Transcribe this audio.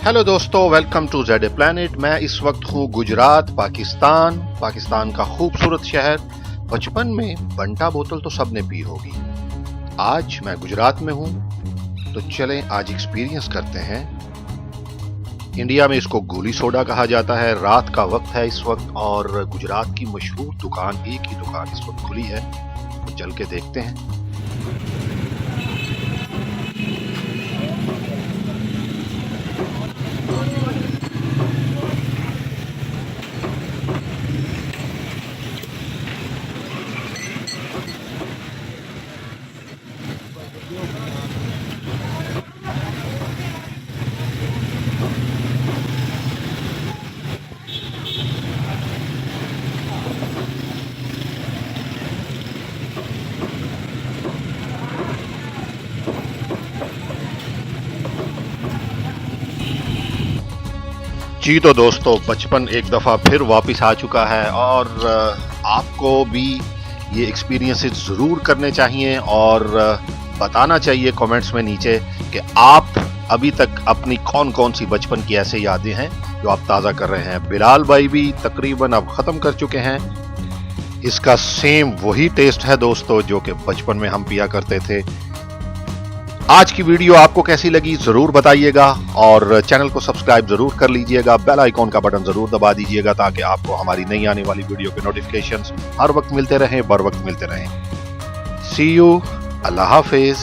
Hello दोस्तों, welcome to Z planet. मैं इस वक्त हूँ गुजरात, पाकिस्तान का खूबसूरत शहर। बचपन में बंटा बोतल तो सबने पी होगी। आज मैं गुजरात में हूँ, तो चलें आज एक्सपीरियंस करते हैं। इंडिया में इसको गोली सोडा कहा जाता है। रात का वक्त है इस वक्त और गुजरात की मशहूर दुकान, एक ही दुकान इस वक्त खुली है, तो चल के देखते हैं। जी तो दोस्तों, बचपन एक दफ़ा फिर वापस आ चुका है और आपको भी ये एक्सपीरियंसेस ज़रूर करने चाहिए और बताना चाहिए कमेंट्स में नीचे कि आप अभी तक अपनी कौन कौन सी बचपन की ऐसी यादें हैं जो आप ताज़ा कर रहे हैं। बिलाल भाई भी तकरीबन अब ख़त्म कर चुके हैं। इसका सेम वही टेस्ट है दोस्तों जो कि बचपन में हम पिया करते थे। आज की वीडियो आपको कैसी लगी जरूर बताइएगा और चैनल को सब्सक्राइब जरूर कर लीजिएगा। बेल आइकॉन का बटन जरूर दबा दीजिएगा ताकि आपको हमारी नई आने वाली वीडियो के नोटिफिकेशंस हर वक्त मिलते रहें, बर वक्त मिलते रहें। सी यू, अल्लाह हाफिज।